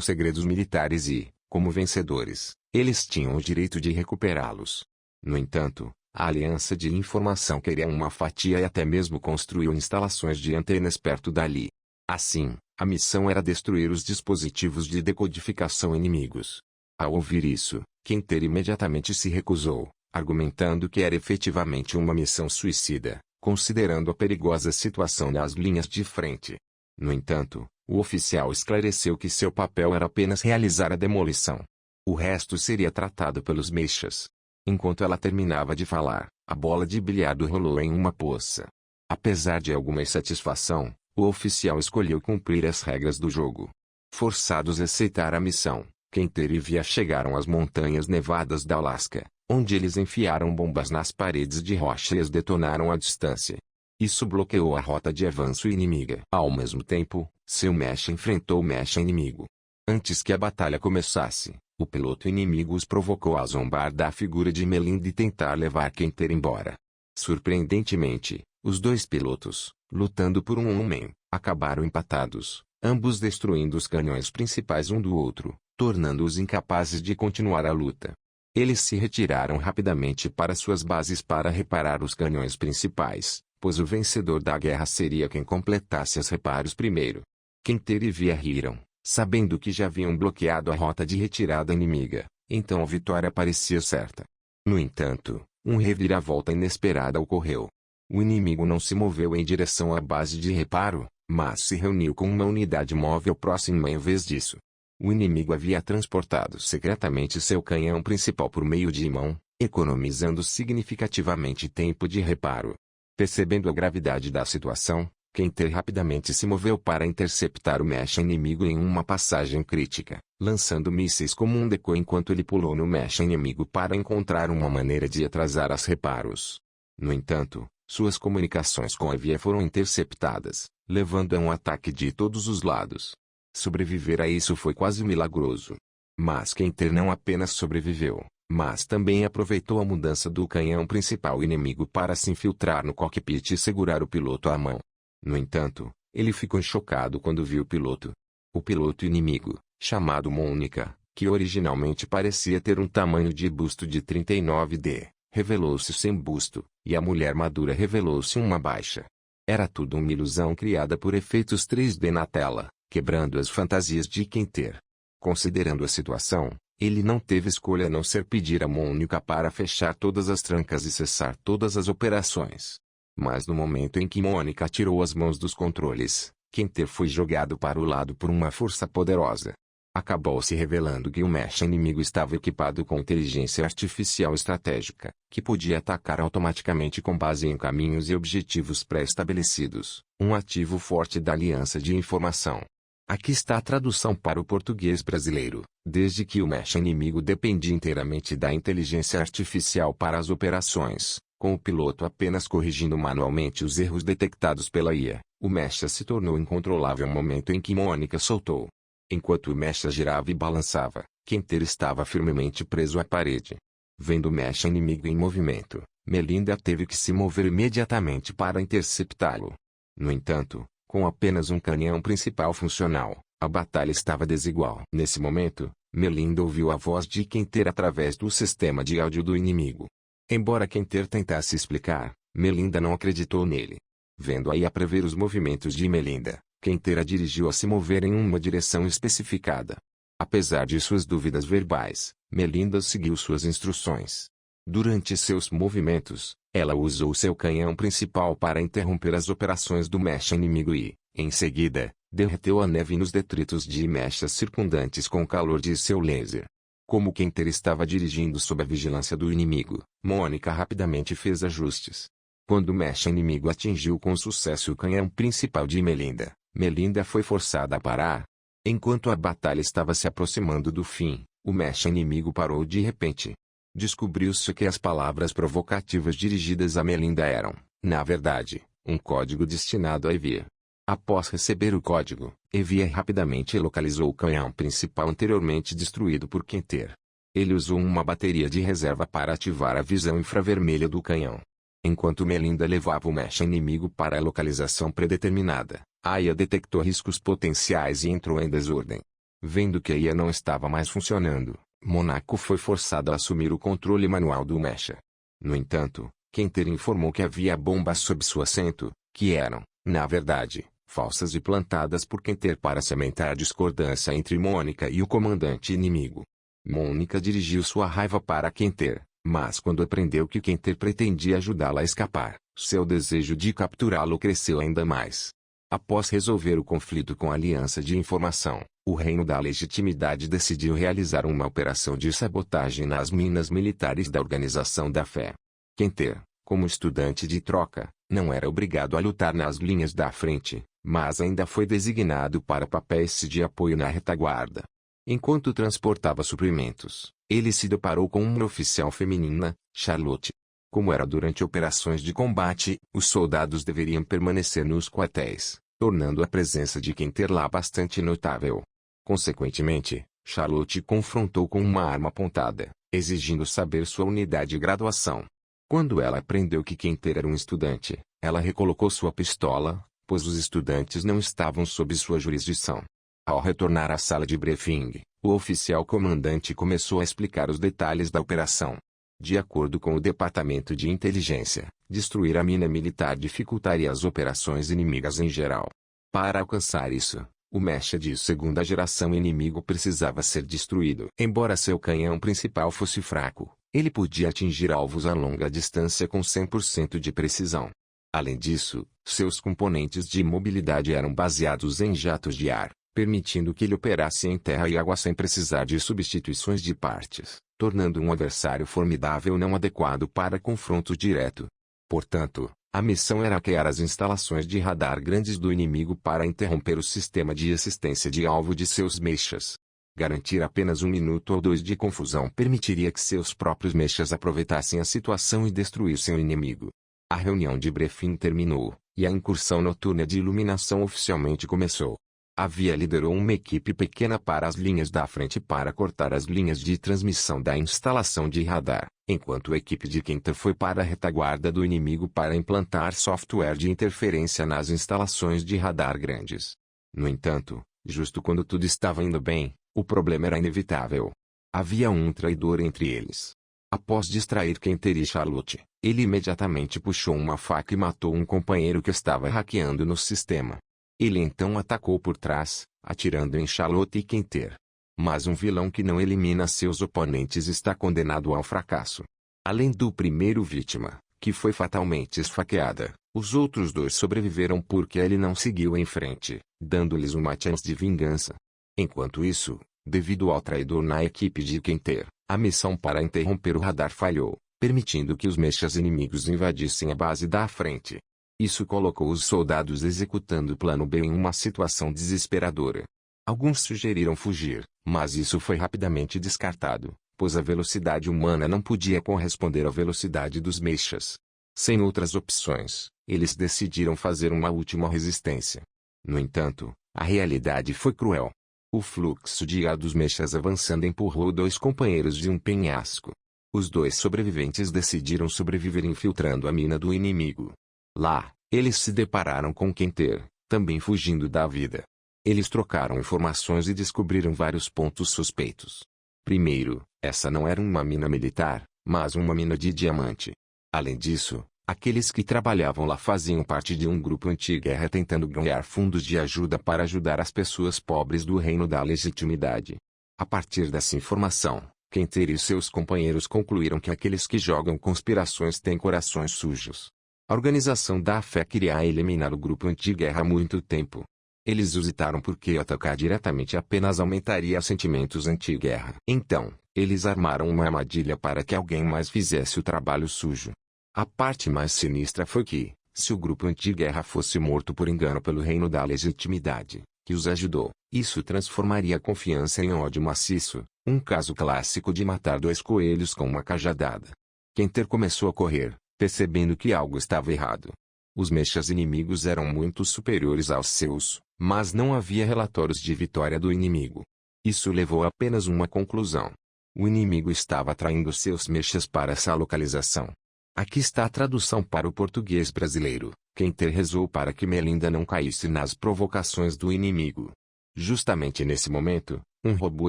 segredos militares e, como vencedores, eles tinham o direito de recuperá-los. No entanto, a Aliança de Informação queria uma fatia e até mesmo construiu instalações de antenas perto dali. Assim, a missão era destruir os dispositivos de decodificação inimigos. Ao ouvir isso, Quinter imediatamente se recusou, argumentando que era efetivamente uma missão suicida, considerando a perigosa situação nas linhas de frente. No entanto, o oficial esclareceu que seu papel era apenas realizar a demolição. O resto seria tratado pelos mechas. Enquanto ela terminava de falar, a bola de bilhar rolou em uma poça. Apesar de alguma insatisfação, o oficial escolheu cumprir as regras do jogo. Forçados a aceitar a missão, Quinter e Via chegaram às montanhas nevadas da Alasca, onde eles enfiaram bombas nas paredes de rocha e as detonaram à distância. Isso bloqueou a rota de avanço inimiga. Ao mesmo tempo, seu Mesh enfrentou o Mesh inimigo. Antes que a batalha começasse, o piloto inimigo os provocou a zombar da figura de Melinda e tentar levar Quinter embora. Surpreendentemente, os dois pilotos, lutando por um homem, acabaram empatados, ambos destruindo os canhões principais um do outro, tornando-os incapazes de continuar a luta. Eles se retiraram rapidamente para suas bases para reparar os canhões principais, pois o vencedor da guerra seria quem completasse os reparos primeiro. Quinter e Via riram, sabendo que já haviam bloqueado a rota de retirada inimiga, então a vitória parecia certa. No entanto, um reviravolta inesperada ocorreu. O inimigo não se moveu em direção à base de reparo, mas se reuniu com uma unidade móvel próxima em vez disso. O inimigo havia transportado secretamente seu canhão principal por meio de mão, economizando significativamente tempo de reparo. Percebendo a gravidade da situação, Quinter rapidamente se moveu para interceptar o Mesh inimigo em uma passagem crítica, lançando mísseis como um decoy enquanto ele pulou no Mesh inimigo para encontrar uma maneira de atrasar os reparos. No entanto, suas comunicações com a Via foram interceptadas, levando a um ataque de todos os lados. Sobreviver a isso foi quase milagroso. Mas Quinter não apenas sobreviveu, mas também aproveitou a mudança do canhão principal inimigo para se infiltrar no cockpit e segurar o piloto à mão. No entanto, ele ficou chocado quando viu o piloto. O piloto inimigo, chamado Mônica, que originalmente parecia ter um tamanho de busto de 39D, revelou-se sem busto, e a mulher madura revelou-se uma baixa. Era tudo uma ilusão criada por efeitos 3D na tela, quebrando as fantasias de Quinter. Considerando a situação, ele não teve escolha a não ser pedir a Mônica para fechar todas as trancas e cessar todas as operações. Mas no momento em que Mônica tirou as mãos dos controles, Quinter foi jogado para o lado por uma força poderosa. Acabou se revelando que o Mesh inimigo estava equipado com inteligência artificial estratégica, que podia atacar automaticamente com base em caminhos e objetivos pré-estabelecidos, um ativo forte da Aliança de Informação. Aqui está a tradução para o português brasileiro. Desde que o Mesh inimigo dependia inteiramente da inteligência artificial para as operações, com o piloto apenas corrigindo manualmente os erros detectados pela IA, o Mesh se tornou incontrolável no momento em que Mônica soltou. Enquanto o Mesh girava e balançava, Quinter estava firmemente preso à parede. Vendo o Mesh inimigo em movimento, Melinda teve que se mover imediatamente para interceptá-lo. No entanto, com apenas um canhão principal funcional, a batalha estava desigual. Nesse momento, Melinda ouviu a voz de Quinter através do sistema de áudio do inimigo. Embora Quinter tentasse explicar, Melinda não acreditou nele. Vendo a IA prever os movimentos de Melinda, Quinter a dirigiu a se mover em uma direção especificada. Apesar de suas dúvidas verbais, Melinda seguiu suas instruções. Durante seus movimentos, ela usou seu canhão principal para interromper as operações do Mesh inimigo e, em seguida, derreteu a neve nos detritos de mechas circundantes com o calor de seu laser. Como Quinter estava dirigindo sob a vigilância do inimigo, Mônica rapidamente fez ajustes. Quando o Mesh inimigo atingiu com sucesso o canhão principal de Melinda, Melinda foi forçada a parar. Enquanto a batalha estava se aproximando do fim, o Mesh inimigo parou de repente. Descobriu-se que as palavras provocativas dirigidas a Melinda eram, na verdade, um código destinado a Evia. Após receber o código, Evie rapidamente localizou o canhão principal anteriormente destruído por Quinter. Ele usou uma bateria de reserva para ativar a visão infravermelha do canhão. Enquanto Melinda levava o mecha inimigo para a localização predeterminada, Aya detectou riscos potenciais e entrou em desordem. Vendo que a IA não estava mais funcionando, Monaco foi forçado a assumir o controle manual do mecha. No entanto, Quinter informou que havia bombas sob seu assento, que eram, na verdade, falsas e plantadas por Quinter para cimentar a discordância entre Mônica e o comandante inimigo. Mônica dirigiu sua raiva para Quinter, mas quando aprendeu que Quinter pretendia ajudá-la a escapar, seu desejo de capturá-lo cresceu ainda mais. Após resolver o conflito com a Aliança de Informação, o Reino da Legitimidade decidiu realizar uma operação de sabotagem nas minas militares da Organização da Fé. Quinter, como estudante de troca, não era obrigado a lutar nas linhas da frente, mas ainda foi designado para papéis de apoio na retaguarda. Enquanto transportava suprimentos, ele se deparou com uma oficial feminina, Charlotte. Como era durante operações de combate, os soldados deveriam permanecer nos quartéis, tornando a presença de Quinter lá bastante notável. Consequentemente, Charlotte confrontou com uma arma apontada, exigindo saber sua unidade e graduação. Quando ela aprendeu que Quinter era um estudante, ela recolocou sua pistola, pois os estudantes não estavam sob sua jurisdição. Ao retornar à sala de briefing, o oficial comandante começou a explicar os detalhes da operação. De acordo com o Departamento de Inteligência, destruir a mina militar dificultaria as operações inimigas em geral. Para alcançar isso, o mecha de segunda geração inimigo precisava ser destruído. Embora seu canhão principal fosse fraco, ele podia atingir alvos a longa distância com 100% de precisão. Além disso, seus componentes de mobilidade eram baseados em jatos de ar, permitindo que ele operasse em terra e água sem precisar de substituições de partes, tornando um adversário formidável não adequado para confronto direto. Portanto, a missão era hackear as instalações de radar grandes do inimigo para interromper o sistema de assistência de alvo de seus mechas. Garantir apenas 1 minuto ou 2 de confusão permitiria que seus próprios mechas aproveitassem a situação e destruíssem o inimigo. A reunião de briefing terminou, e a incursão noturna de iluminação oficialmente começou. A Via liderou uma equipe pequena para as linhas da frente para cortar as linhas de transmissão da instalação de radar, enquanto a equipe de Quinter foi para a retaguarda do inimigo para implantar software de interferência nas instalações de radar grandes. No entanto, justo quando tudo estava indo bem, o problema era inevitável. Havia um traidor entre eles. Após distrair Quinter e Charlotte, ele imediatamente puxou uma faca e matou um companheiro que estava hackeando no sistema. Ele então atacou por trás, atirando em Charlotte e Quinter. Mas um vilão que não elimina seus oponentes está condenado ao fracasso. Além do primeiro vítima, que foi fatalmente esfaqueada, os outros 2 sobreviveram porque ele não seguiu em frente, dando-lhes uma chance de vingança. Enquanto isso, devido ao traidor na equipe de Quinter, a missão para interromper o radar falhou, permitindo que os mechas inimigos invadissem a base da frente. Isso colocou os soldados executando o plano B em uma situação desesperadora. Alguns sugeriram fugir, mas isso foi rapidamente descartado, pois a velocidade humana não podia corresponder à velocidade dos mechas. Sem outras opções, eles decidiram fazer uma última resistência. No entanto, a realidade foi cruel. O fluxo de ar dos mechas avançando empurrou 2 companheiros de um penhasco. Os 2 sobreviventes decidiram sobreviver infiltrando a mina do inimigo. Lá, eles se depararam com Quinter, também fugindo da vida. Eles trocaram informações e descobriram vários pontos suspeitos. Primeiro, essa não era uma mina militar, mas uma mina de diamante. Além disso, aqueles que trabalhavam lá faziam parte de um grupo anti-guerra tentando ganhar fundos de ajuda para ajudar as pessoas pobres do Reino da Legitimidade. A partir dessa informação, Quinter e seus companheiros concluíram que aqueles que jogam conspirações têm corações sujos. A Organização da Fé queria eliminar o grupo anti-guerra há muito tempo. Eles hesitaram porque atacar diretamente apenas aumentaria sentimentos anti-guerra. Então, eles armaram uma armadilha para que alguém mais fizesse o trabalho sujo. A parte mais sinistra foi que, se o grupo anti-guerra fosse morto por engano pelo Reino da Legitimidade, que os ajudou, isso transformaria a confiança em ódio maciço, um caso clássico de matar 2 coelhos com uma cajadada. Quinter começou a correr, percebendo que algo estava errado. Os mechas inimigos eram muito superiores aos seus, mas não havia relatórios de vitória do inimigo. Isso levou a apenas uma conclusão. O inimigo estava atraindo seus mechas para essa localização. Aqui está a tradução para o português brasileiro. Quenter rezou para que Melinda não caísse nas provocações do inimigo. Justamente nesse momento, um robô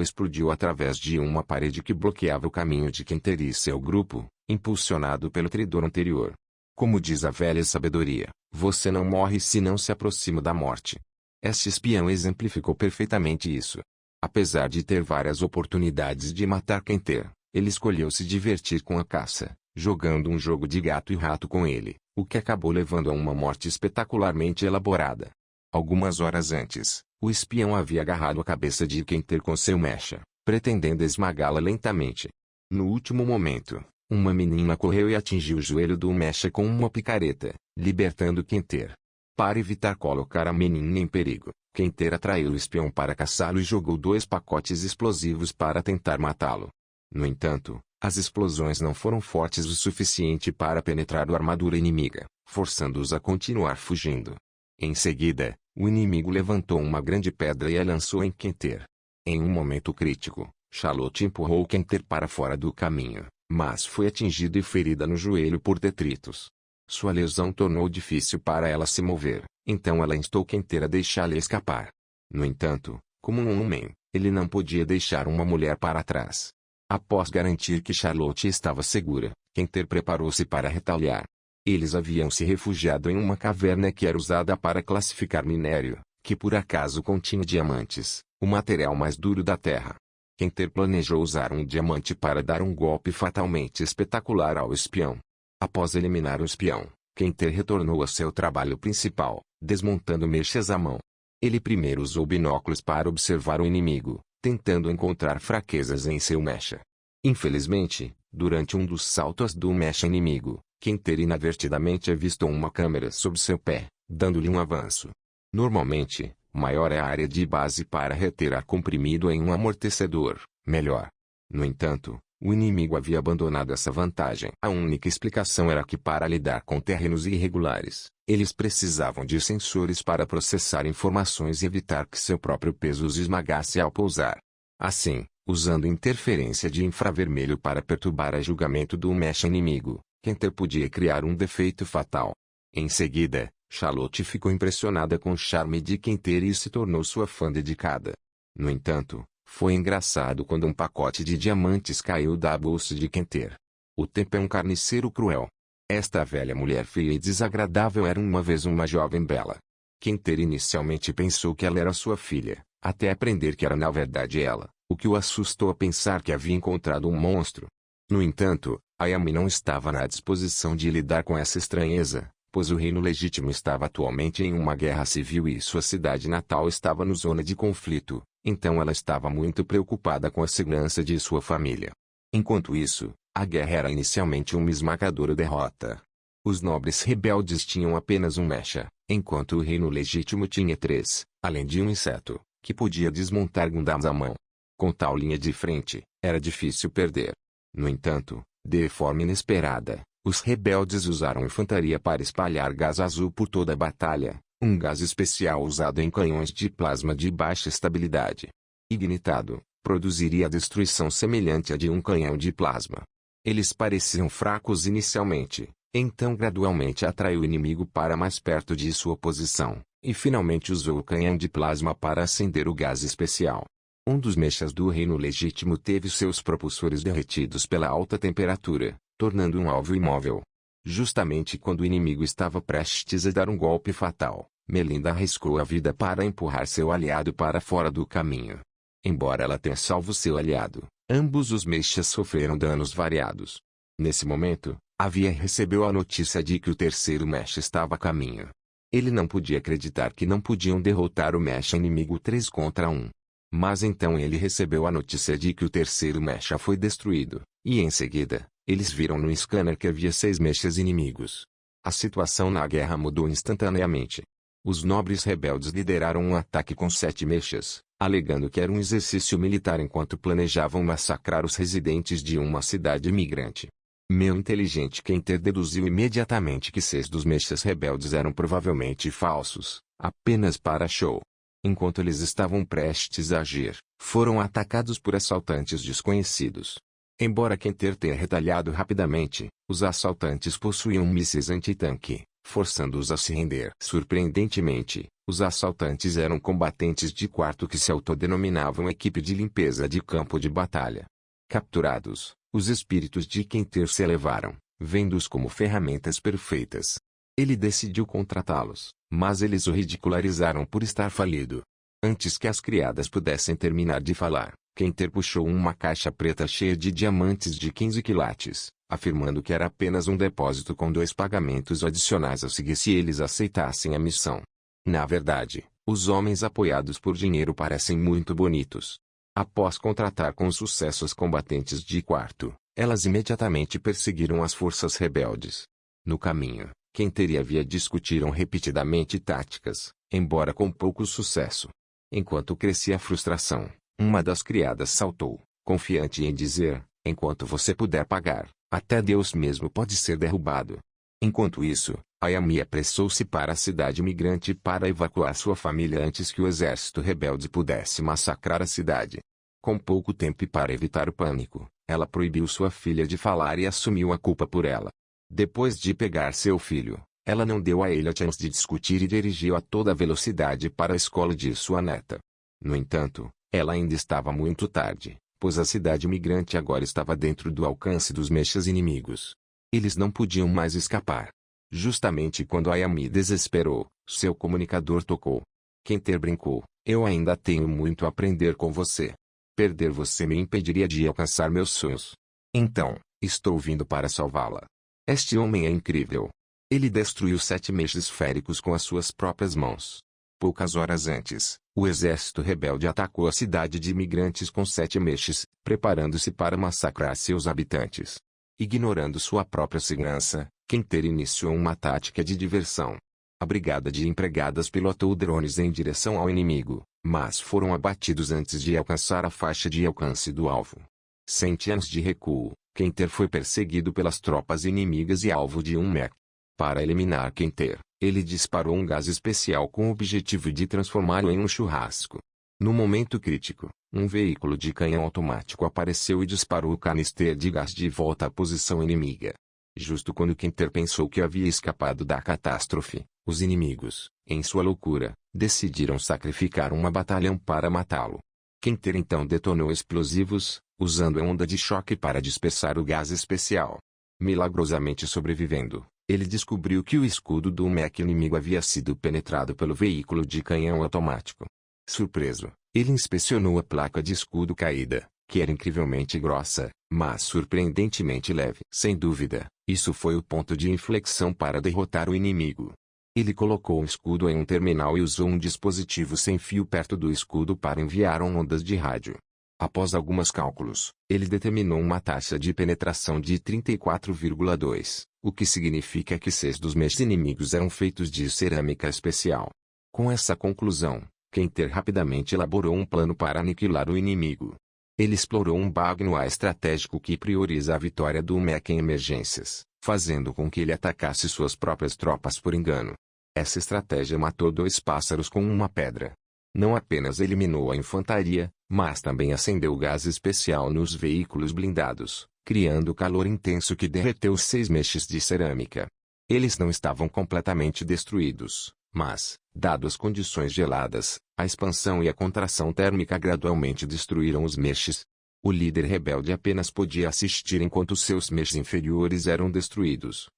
explodiu através de uma parede que bloqueava o caminho de Quenter e seu grupo, impulsionado pelo tridor anterior. Como diz a velha sabedoria, você não morre se não se aproxima da morte. Este espião exemplificou perfeitamente isso. Apesar de ter várias oportunidades de matar Quenter, ele escolheu se divertir com a caça, jogando um jogo de gato e rato com ele, o que acabou levando a uma morte espetacularmente elaborada. Algumas horas antes, o espião havia agarrado a cabeça de Quenter com seu mecha, pretendendo esmagá-la lentamente. No último momento, uma menina correu e atingiu o joelho do mecha com uma picareta, libertando Quenter. Para evitar colocar a menina em perigo, Quenter atraiu o espião para caçá-lo e jogou 2 pacotes explosivos para tentar matá-lo. No entanto, as explosões não foram fortes o suficiente para penetrar a armadura inimiga, forçando-os a continuar fugindo. Em seguida, o inimigo levantou uma grande pedra e a lançou em Quenter. Em um momento crítico, Charlotte empurrou Quenter para fora do caminho, mas foi atingida e ferida no joelho por detritos. Sua lesão tornou difícil para ela se mover, então ela instou Quenter a deixá-la escapar. No entanto, como um homem, ele não podia deixar uma mulher para trás. Após garantir que Charlotte estava segura, Quenter preparou-se para retaliar. Eles haviam se refugiado em uma caverna que era usada para classificar minério, que por acaso continha diamantes, o material mais duro da Terra. Quenter planejou usar um diamante para dar um golpe fatalmente espetacular ao espião. Após eliminar o espião, Quenter retornou a seu trabalho principal, desmontando mechas à mão. Ele primeiro usou binóculos para observar o inimigo, tentando encontrar fraquezas em seu mecha. Infelizmente, durante um dos saltos do mecha inimigo, Quenter inadvertidamente avistou uma câmera sob seu pé, dando-lhe um avanço. Normalmente, maior é a área de base para reter ar comprimido em um amortecedor, melhor. No entanto, o inimigo havia abandonado essa vantagem. A única explicação era que para lidar com terrenos irregulares, eles precisavam de sensores para processar informações e evitar que seu próprio peso os esmagasse ao pousar. Assim, usando interferência de infravermelho para perturbar o julgamento do mecha inimigo, Quenter podia criar um defeito fatal. Em seguida, Charlotte ficou impressionada com o charme de Quenter e se tornou sua fã dedicada. No entanto, foi engraçado quando um pacote de diamantes caiu da bolsa de Quenter. O tempo é um carniceiro cruel. Esta velha mulher feia e desagradável era uma vez uma jovem bela. Quenter inicialmente pensou que ela era sua filha, até aprender que era na verdade ela, o que o assustou a pensar que havia encontrado um monstro. No entanto, Ayami não estava na disposição de lidar com essa estranheza, pois o reino legítimo estava atualmente em uma guerra civil e sua cidade natal estava no zona de conflito, então ela estava muito preocupada com a segurança de sua família. Enquanto isso, a guerra era inicialmente uma esmagadora derrota. Os nobres rebeldes tinham apenas um mecha, enquanto o reino legítimo tinha 3, além de um inseto, que podia desmontar Gundams à mão. Com tal linha de frente, era difícil perder. No entanto, de forma inesperada, os rebeldes usaram infantaria para espalhar gás azul por toda a batalha, um gás especial usado em canhões de plasma de baixa estabilidade. Ignitado, produziria destruição semelhante à de um canhão de plasma. Eles pareciam fracos inicialmente, então gradualmente atraiu o inimigo para mais perto de sua posição, e finalmente usou o canhão de plasma para acender o gás especial. Um dos mechas do reino legítimo teve seus propulsores derretidos pela alta temperatura, tornando um alvo imóvel. Justamente quando o inimigo estava prestes a dar um golpe fatal, Melinda arriscou a vida para empurrar seu aliado para fora do caminho. Embora ela tenha salvo seu aliado, ambos os mechas sofreram danos variados. Nesse momento, Avia recebeu a notícia de que o terceiro mecha estava a caminho. Ele não podia acreditar que não podiam derrotar o mecha inimigo 3 contra 1. Mas então ele recebeu a notícia de que o terceiro mecha foi destruído, e em seguida, eles viram no scanner que havia 6 mechas inimigos. A situação na guerra mudou instantaneamente. Os nobres rebeldes lideraram um ataque com 7 mechas, alegando que era um exercício militar enquanto planejavam massacrar os residentes de uma cidade imigrante. Meu inteligente Quenter deduziu imediatamente que 6 dos mechas rebeldes eram provavelmente falsos, apenas para show. Enquanto eles estavam prestes a agir, foram atacados por assaltantes desconhecidos. Embora Quenter tenha retalhado rapidamente, os assaltantes possuíam mísseis antitanque, forçando-os a se render. Surpreendentemente, os assaltantes eram combatentes de quarto que se autodenominavam equipe de limpeza de campo de batalha. Capturados, os espíritos de Quenter se elevaram, vendo-os como ferramentas perfeitas. Ele decidiu contratá-los, mas eles o ridicularizaram por estar falido. Antes que as criadas pudessem terminar de falar, Quenter puxou uma caixa preta cheia de diamantes de 15 quilates, afirmando que era apenas um depósito com 2 pagamentos adicionais a seguir se eles aceitassem a missão. Na verdade, os homens apoiados por dinheiro parecem muito bonitos. Após contratar com sucesso as combatentes de quarto, elas imediatamente perseguiram as forças rebeldes. No caminho, Quenter e Havia discutiram repetidamente táticas, embora com pouco sucesso. Enquanto crescia a frustração, uma das criadas saltou, confiante em dizer: enquanto você puder pagar, até Deus mesmo pode ser derrubado. Enquanto isso, Ayami apressou-se para a cidade migrante para evacuar sua família antes que o exército rebelde pudesse massacrar a cidade. Com pouco tempo e para evitar o pânico, ela proibiu sua filha de falar e assumiu a culpa por ela. Depois de pegar seu filho, ela não deu a ele a chance de discutir e dirigiu a toda velocidade para a escola de sua neta. No entanto, ela ainda estava muito tarde, pois a cidade migrante agora estava dentro do alcance dos mechas inimigos. Eles não podiam mais escapar. Justamente quando Ayami desesperou, seu comunicador tocou. Quenter brincou: eu ainda tenho muito a aprender com você. Perder você me impediria de alcançar meus sonhos. Então, estou vindo para salvá-la. Este homem é incrível. Ele destruiu 7 mechas esféricos com as suas próprias mãos. Poucas horas antes, o exército rebelde atacou a cidade de imigrantes com 7 mechas, preparando-se para massacrar seus habitantes. Ignorando sua própria segurança, Quenter iniciou uma tática de diversão. A brigada de empregadas pilotou drones em direção ao inimigo, mas foram abatidos antes de alcançar a faixa de alcance do alvo. Sem chance de recuo, Quenter foi perseguido pelas tropas inimigas e alvo de um mech. Para eliminar Quenter, ele disparou um gás especial com o objetivo de transformá-lo em um churrasco. No momento crítico, um veículo de canhão automático apareceu e disparou o canister de gás de volta à posição inimiga. Justo quando Quenter pensou que havia escapado da catástrofe, os inimigos, em sua loucura, decidiram sacrificar uma batalhão para matá-lo. Quenter então detonou explosivos, usando a onda de choque para dispersar o gás especial. Milagrosamente sobrevivendo, ele descobriu que o escudo do mech inimigo havia sido penetrado pelo veículo de canhão automático. Surpreso, ele inspecionou a placa de escudo caída, que era incrivelmente grossa, mas surpreendentemente leve. Sem dúvida, isso foi o ponto de inflexão para derrotar o inimigo. Ele colocou o escudo em um terminal e usou um dispositivo sem fio perto do escudo para enviar ondas de rádio. Após alguns cálculos, ele determinou uma taxa de penetração de 34,2, o que significa que 6 dos mechas inimigos eram feitos de cerâmica especial. Com essa conclusão, Quenter rapidamente elaborou um plano para aniquilar o inimigo. Ele explorou um bug no ar estratégico que prioriza a vitória do mech em emergências, fazendo com que ele atacasse suas próprias tropas por engano. Essa estratégia matou 2 pássaros com uma pedra. Não apenas eliminou a infantaria, mas também acendeu gás especial nos veículos blindados, criando calor intenso que derreteu 6 mechas de cerâmica. Eles não estavam completamente destruídos, mas, dado as condições geladas, a expansão e a contração térmica gradualmente destruíram os mechas. O líder rebelde apenas podia assistir enquanto seus mechas inferiores eram destruídos.